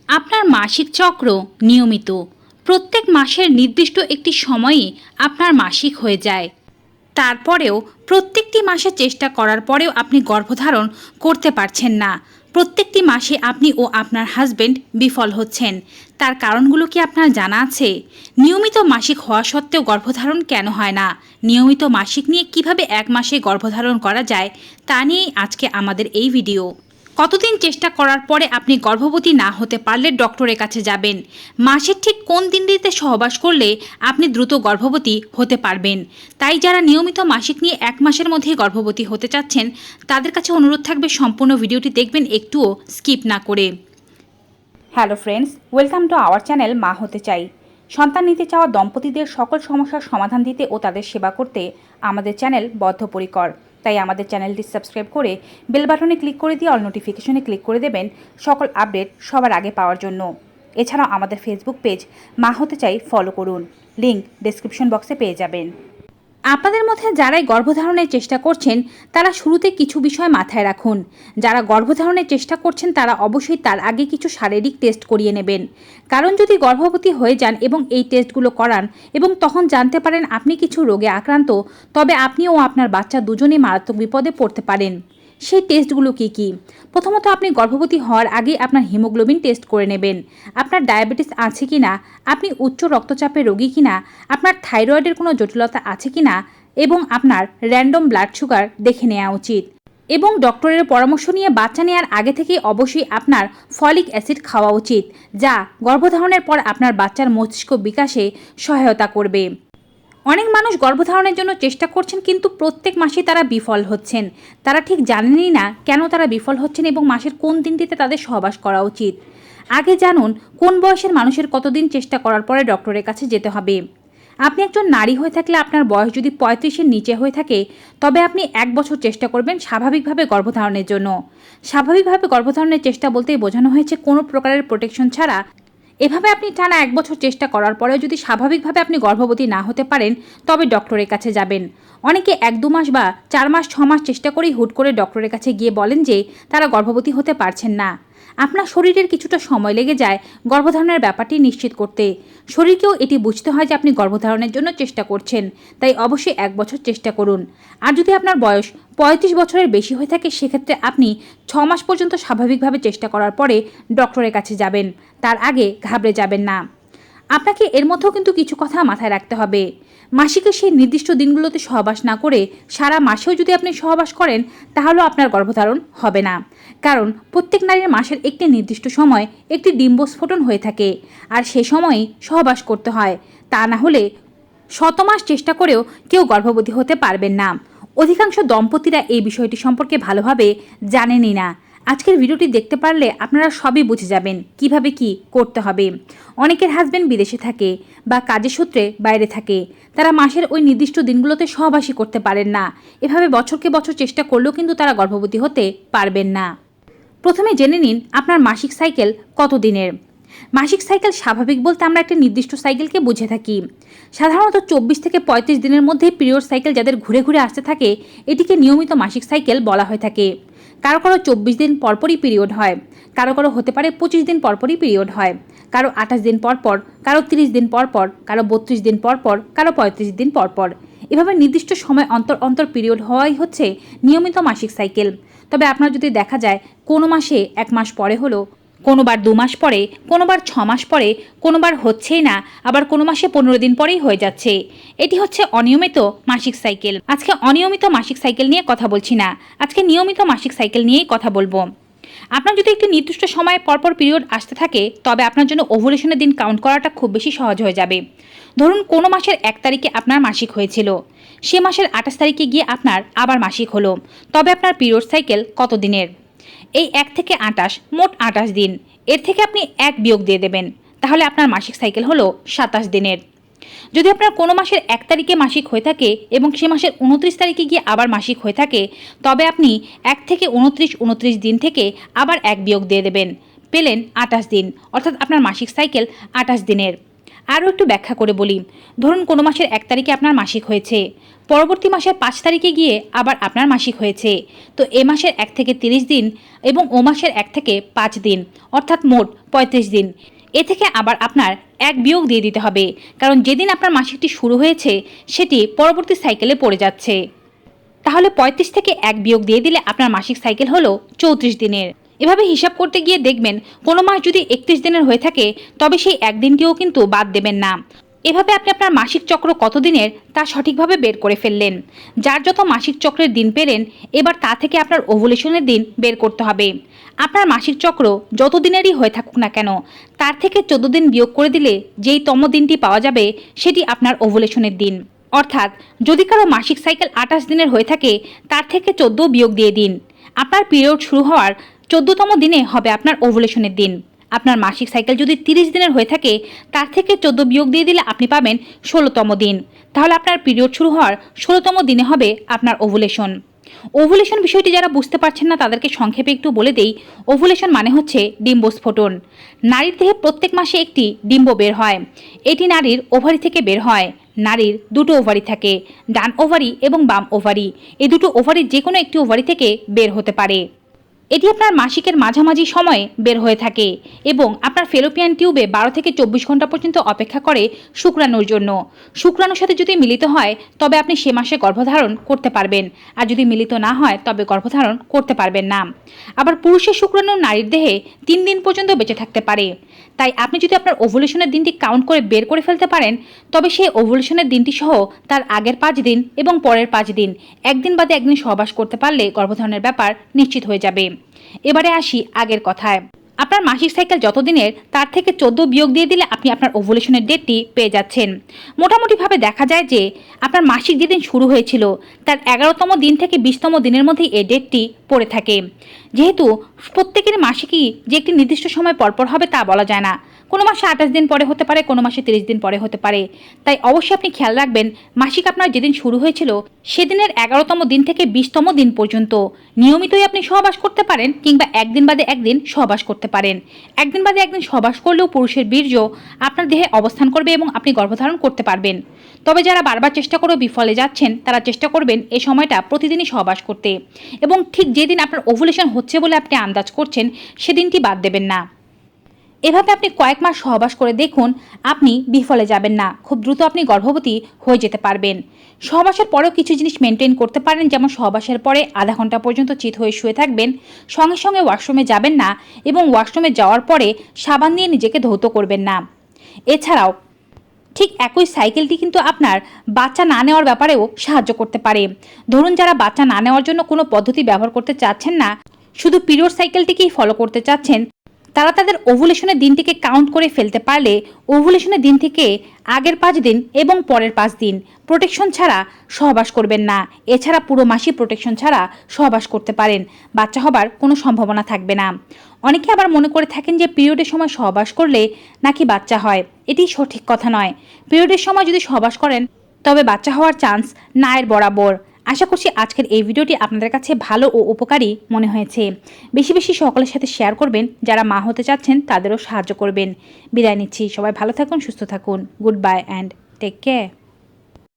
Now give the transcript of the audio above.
আপনার মাসিক চক্র নিয়মিত প্রত্যেক মাসের নির্দিষ্ট একটি সময়ে আপনার মাসিক হয়ে যায়। তারপরেও প্রত্যেকটি মাসে চেষ্টা করার পরেও আপনি গর্ভধারণ করতে পারছেন না। প্রত্যেকটি মাসে আপনি ও আপনার হাজবেন্ড বিফল হচ্ছেন। তার কারণগুলো কি আপনার জানা আছে? নিয়মিত মাসিক হওয়া সত্ত্বেও গর্ভধারণ কেন হয় না? নিয়মিত মাসিক নিয়ে কিভাবে এক মাসে গর্ভধারণ করা যায় তা নিয়েই আজকে আমাদের এই ভিডিও। কতদিন চেষ্টা করার পরে আপনি গর্ভবতী না হতে পারলে ডক্টরের কাছে যাবেন? মাসের ঠিক কোন দিনটিতে সহবাস করলে আপনি দ্রুত গর্ভবতী হতে পারবেন? তাই যারা নিয়মিত মাসিক নিয়ে এক মাসের মধ্যেই গর্ভবতী হতে চাচ্ছেন তাদের কাছে অনুরোধ থাকবে সম্পূর্ণ ভিডিওটি দেখবেন, একটুও স্কিপ না করে। Hello friends, welcome to our channel মা হতে চাই। সন্তান নিতে চাওয়া দম্পতিদের সকল সমস্যার সমাধান দিতে ও তাদের সেবা করতে আমাদের চ্যানেল বদ্ধপরিকর। তাই আমাদের চ্যানেলটি সাবস্ক্রাইব করে বেল বাটনে ক্লিক করে দিয়ে অল নোটিফিকেশনে ক্লিক করে দেবেন সকল আপডেট সবার আগে পাওয়ার জন্য। এছাড়াও আমাদের ফেসবুক পেজ মা হতে চাই ফলো করুন, লিংক ডেসক্রিপশন বক্সে পেয়ে যাবেন। আপনাদের মধ্যে যারাই গর্ভধারণের চেষ্টা করছেন তারা শুরুতে কিছু বিষয় মাথায় রাখুন। যারা গর্ভধারণের চেষ্টা করছেন তারা অবশ্যই তার আগে কিছু শারীরিক টেস্ট করিয়ে নেবেন। কারণ যদি গর্ভবতী হয়ে যান এবং এই টেস্টগুলো করান এবং তখন জানতে পারেন আপনি কিছু রোগে আক্রান্ত, তবে আপনি ও আপনার বাচ্চা দুজনেই মারাত্মক বিপদে পড়তে পারেন। সেই টেস্টগুলো কি কি? প্রথমত, আপনি গর্ভবতী হওয়ার আগে আপনার হিমোগ্লোবিন টেস্ট করে নেবেন। আপনার ডায়াবেটিস আছে কি না, আপনি উচ্চ রক্তচাপের রোগী কি না, আপনার থাইরয়েডের কোনো জটিলতা আছে কি না, এবং আপনার র্যান্ডম ব্লাড সুগার দেখে নেওয়া উচিত। এবং ডক্টরের পরামর্শ নিয়ে বাচ্চা নেওয়ার আগে থেকেই অবশ্যই আপনার ফলিক অ্যাসিড খাওয়া উচিত, যা গর্ভধারণের পর আপনার বাচ্চার মস্তিষ্ক বিকাশে সহায়তা করবে। অনেক মানুষ গর্ভধারণের জন্য চেষ্টা করছেন কিন্তু প্রত্যেক মাসে তারা বিফল হচ্ছেন। তারা ঠিক জানেনই না কেন তারা বিফল হচ্ছেন এবং মাসের কোন দিনটিতে তাদের সহবাস করা উচিত। আগে জানুন কোন বয়সের মানুষের কতদিন চেষ্টা করার পরে ডক্টরের কাছে যেতে হবে। আপনি একজন নারী হয়ে থাকলে আপনার বয়স যদি 35-এর নিচে হয়ে থাকে তবে আপনি 1 বছর চেষ্টা করবেন স্বাভাবিকভাবে গর্ভধারণের জন্য। স্বাভাবিকভাবে গর্ভধারণের চেষ্টা বলতেই বোঝানো হয়েছে কোনো প্রকারের প্রোটেকশন ছাড়া। এভাবে আপনি টানা 1 বছর চেষ্টা করার পরেও যদি স্বাভাবিকভাবে আপনি গর্ভবতী না হতে পারেন তবে ডক্টরের কাছে যাবেন। অনেকে 1-2 মাস বা 4 মাস 6 মাস চেষ্টা করেই হুট করে ডক্টরের কাছে গিয়ে বলেন যে তারা গর্ভবতী হতে পারছেন না। আপনার শরীরের কিছুটা সময় লেগে যায় গর্ভধারণের ব্যাপারটি নিশ্চিত করতে। শরীরকেও এটি বুঝতে হয় যে আপনি গর্ভধারণের জন্য চেষ্টা করছেন, তাই অবশ্যই 1 বছর চেষ্টা করুন। আর যদি আপনার বয়স 35 বছরের বেশি হয়ে থাকে সেক্ষেত্রে আপনি 6 মাস পর্যন্ত স্বাভাবিকভাবে চেষ্টা করার পরে ডক্টরের কাছে যাবেন। তার আগে ঘাবড়ে যাবেন না। আপনাকে এর মধ্যেও কিন্তু কিছু কথা মাথায় রাখতে হবে। মাসিকের সেই নির্দিষ্ট দিনগুলোতে সহবাস না করে সারা মাসেও যদি আপনি সহবাস করেন তাহলেও আপনার গর্ভধারণ হবে না। কারণ প্রত্যেক নারীর মাসের একটি নির্দিষ্ট সময় একটি ডিম্বস্ফোটন হয়ে থাকে, আর সে সময়ই সহবাস করতে হয়। তা না হলে 100 মাস চেষ্টা করেও কেউ গর্ভবতী হতে পারবেন না। অধিকাংশ দম্পতিরা এই বিষয়টি সম্পর্কে ভালোভাবে জানেনই না। আজকের ভিডিওটি দেখতে পারলে আপনারা সবই বুঝে যাবেন কিভাবে কি করতে হবে। অনেকের হাজবেন্ড বিদেশে থাকে বা কাজের সূত্রে বাইরে থাকে, তারা মাসের ওই নির্দিষ্ট দিনগুলোতে সহবাসই করতে পারেন না। এভাবে বছরকে বছর চেষ্টা করলেও কিন্তু তারা গর্ভবতী হতে পারবেন না। প্রথমে জেনে নিন আপনার মাসিক সাইকেল কত দিনের। মাসিক সাইকেল স্বাভাবিক বলতে আমরা একটা নির্দিষ্ট সাইকেলকে বুঝে থাকি। সাধারণত 24 থেকে 35 দিনের মধ্যে পিরিয়ড সাইকেল যাদের ঘুরে ঘুরে আসতে থাকে এটিকে নিয়মিত মাসিক সাইকেল বলা হয়ে থাকে। কারো কারো 24 দিন পরপরই পিরিয়ড হয়, কারো কারো হতে পারে 25 দিন পরপরই পিরিয়ড হয়, কারো 28 দিন পরপর, কারো 30 দিন পরপর, কারো 32 দিন পরপর, কারো 35 দিন পরপর। এভাবে নির্দিষ্ট সময় অন্তর অন্তর পিরিয়ড হওয়াই হচ্ছে নিয়মিত মাসিক সাইকেল। তবে আপনার যদি দেখা যায় কোনো মাসে 1 মাস পরে হলো, কোনোবার 2 মাস পরে, কোনোবার 6 মাস পরে, কোনোবার হচ্ছেই না, আবার কোনো মাসে 15 দিন পরেই হয়ে যাচ্ছে, এটি হচ্ছে অনিয়মিত মাসিক সাইকেল। আজকে অনিয়মিত মাসিক সাইকেল নিয়ে কথা বলছি না, আজকে নিয়মিত মাসিক সাইকেল নিয়েই কথা বলবো। আপনার যদি একটি নির্দিষ্ট সময়ে পরপর পিরিয়ড আসতে থাকে তবে আপনার জন্য ওভুলেশনের দিন কাউন্ট করাটা খুব বেশি সহজ হয়ে যাবে। ধরুন কোনো মাসের 1 তারিখে আপনার মাসিক হয়েছিল, সে মাসের 28 তারিখে গিয়ে আপনার আবার মাসিক হলো, তবে আপনার পিরিয়ড সাইকেল কত দিনের? এই 1 থেকে 28 মোট 28 দিন। এর থেকে আপনি 1 বিয়োগ দিয়ে দেবেন, তাহলে আপনার মাসিক সাইকেল হলো 27 দিনের। যদি আপনার কোনো মাসের 1 তারিখে মাসিক হয়ে থাকে এবং সে মাসের 29 তারিখে গিয়ে আবার মাসিক হয়ে থাকে তবে আপনি 1 থেকে 29 দিন থেকে আবার 1 বিয়োগ দিয়ে দেবেন, পেলেন 28 দিন, অর্থাৎ আপনার মাসিক সাইকেল 28 দিনের। আরও একটু ব্যাখ্যা করে বলি। ধরুন কোনো মাসের 1 তারিখে আপনার মাসিক হয়েছে, পরবর্তী মাসের 5 তারিখে গিয়ে আবার আপনার মাসিক হয়েছে। তো এ মাসের 1 থেকে 30 দিন এবং ও মাসের 1 থেকে 5 দিন, অর্থাৎ মোট 35 দিন। এ থেকে আবার আপনার 1 বিয়োগ দিয়ে দিতে হবে, কারণ যেদিন আপনার মাসিকটি শুরু হয়েছে সেটি পরবর্তী সাইকেলে পড়ে যাচ্ছে। তাহলে 35 থেকে 1 বিয়োগ দিয়ে দিলে আপনার মাসিক সাইকেল হলো 34 দিনের। এভাবে হিসাব করতে গিয়ে দেখবেন কোনো মাস যদি 31 দিনের হয়ে থাকে তবে সেই 1 দিনটিও কিন্তু বাদ দেবেন না। এভাবে আপনি আপনার মাসিক চক্র কত দিনের তা সঠিকভাবে বের করে ফেললেন। যার যত মাসিক চক্রের দিন পেলেন, এবার তা থেকে আপনার ওভুলেশনের দিন বের করতে হবে। আপনার মাসিক চক্র যত দিনেরই হয়ে থাকুক না কেন, তার থেকে 14 দিন বিয়োগ করে দিলে যেই তম দিনটি পাওয়া যাবে সেটি আপনার ওভুলেশনের দিন। অর্থাৎ যদি কারো মাসিক সাইকেল 28 দিনের হয়ে থাকে, তার থেকে 14 বিয়োগ দিয়ে দিন। আপনার পিরিয়ড শুরু হওয়ার 14তম দিনে হবে আপনার ওভুলেশনের দিন। আপনার মাসিক সাইকেল যদি 30 দিনের হয়ে থাকে, তার থেকে 14 বিয়োগ দিয়ে দিলে আপনি পাবেন 16তম দিন। তাহলে আপনার পিরিয়ড শুরু হওয়ার 16তম দিনে হবে আপনার ওভুলেশন। ওভুলেশন বিষয়টি যারা বুঝতে পারছেন না তাদেরকে সংক্ষেপে একটু বলে দেই। ওভুলেশন মানে হচ্ছে ডিম্বস্ফোটন। নারীর দেহে প্রত্যেক মাসে একটি ডিম্ব বের হয়। এটি নারীর ওভারি থেকে বের হয়। নারীর দুটো ওভারি থাকে, ডান ওভারি এবং বাম ওভারি। এই দুটো ওভারির যে কোনো একটি ওভারি থেকে বের হতে পারে। এটি আপনার মাসিকের মাঝামাঝি সময়ে বের হয়ে থাকে এবং আপনার ফেলোপিয়ান টিউবে 12 থেকে 24 ঘন্টা পর্যন্ত অপেক্ষা করে শুক্রাণুর জন্য। শুক্রাণুর সাথে যদি মিলিত হয় তবে আপনি সে মাসে গর্ভধারণ করতে পারবেন, আর যদি মিলিত না হয় তবে গর্ভধারণ করতে পারবেন না। আবার পুরুষের শুক্রাণু নারীর দেহে 3 দিন পর্যন্ত বেঁচে থাকতে পারে। তাই আপনি যদি আপনার ওভুলেশনের দিনটি কাউন্ট করে বের করে ফেলতে পারেন, তবে সেই ওভুলেশনের দিনটি সহ তার আগের 5 দিন এবং পরের 5 দিন, একদিন বাদে একদিন সহবাস করতে পারলে গর্ভধারণের ব্যাপার নিশ্চিত হয়ে যাবে। এবারে আসি আগের কথায়। আপনার মাসিক সাইকেল যত দিনের তার থেকে 14 বিয়োগ দিয়ে দিলে আপনি আপনার ওভুলেশনের ডেটটি পেয়ে যাচ্ছেন। মোটামুটিভাবে দেখা যায় যে আপনার মাসিক যেদিন শুরু হয়েছিল তার 11তম দিন থেকে 20তম দিনের মধ্যেই এই ডেটটি পড়ে থাকে। যেহেতু প্রত্যেকের মাসিকই যে একটি নির্দিষ্ট সময় পরপর হবে তা বলা যায় না। কোনো মাসে 28 দিন পরে হতে পারে, কোনো মাসে 30 দিন পরে হতে পারে। তাই অবশ্যই আপনি খেয়াল রাখবেন মাসিক আপনার যেদিন শুরু হয়েছিল সেদিনের 11তম দিন থেকে 20তম দিন পর্যন্ত নিয়মিতই আপনি সহবাস করতে পারেন, কিংবা একদিন বাদে একদিন সহবাস করতে পারেন। একদিন বাদে একদিন সহবাস করলেও পুরুষের বীর্য আপনার দেহে অবস্থান করবে এবং আপনি গর্ভধারণ করতে পারবেন। তবে যারা বারবার চেষ্টা করেও বিফলে যাচ্ছেন তারা চেষ্টা করবেন এই সময়টা প্রতিদিনই সহবাস করতে, এবং ঠিক যেদিন আপনার ওভুলেশন হচ্ছে বলে আপনি আন্দাজ করছেন সেদিনটি বাদ দেবেন না। এভাবে আপনি কয়েক মাস সহবাস করে দেখুন, আপনি বিফলে যাবেন না। খুব দ্রুত আপনি গর্ভবতী হয়ে যেতে পারবেন। সহবাসের পরেও কিছু জিনিস মেনটেন করতে পারেন, যেমন সহবাসের পরে আধা ঘন্টা পর্যন্ত চিত হয়ে শুয়ে থাকবেন, সঙ্গে সঙ্গে ওয়াশরুমে যাবেন না এবং ওয়াশরুমে যাওয়ার পরে সাবান দিয়ে নিজেকে ধৌত করবেন না। এছাড়াও ঠিক একই সাইকেলটি কিন্তু আপনার বাচ্চা না নেওয়ার ব্যাপারেও সাহায্য করতে পারে। ধরুন যারা বাচ্চা না নেওয়ার জন্য কোনো পদ্ধতি ব্যবহার করতে চাচ্ছেন না, শুধু পিরিয়ড সাইকেলটিকেই ফলো করতে চাচ্ছেন, তারা তাদের ওভুলেশনের দিনটিকে কাউন্ট করে ফেলতে পারলে ওভুলেশনের দিন থেকে আগের 5 দিন এবং পরের 5 দিন প্রোটেকশন ছাড়া সহবাস করবেন না। এছাড়া পুরো মাসই প্রোটেকশন ছাড়া সহবাস করতে পারেন। বাচ্চা হবার কোনো সম্ভাবনা থাকবে না। অনেকে আবার মনে করে থাকেন যে পিরিয়ডের সময় সহবাস করলে নাকি বাচ্চা হয়। এটি সঠিক কথা নয়। পিরিয়ডের সময় যদি সহবাস করেন তবে বাচ্চা হওয়ার চান্স নায়ের বরাবর। আশা করছি আজকের এই ভিডিওটি আপনাদের কাছে ভালো ও উপকারী মনে হয়েছে। বেশি বেশি সকলের সাথে শেয়ার করবেন, যারা মা হতে চাচ্ছেন তাদেরও সাহায্য করবেন। বিদায় নিচ্ছি। সবাই ভালো থাকুন, সুস্থ থাকুন। Good bye and take care.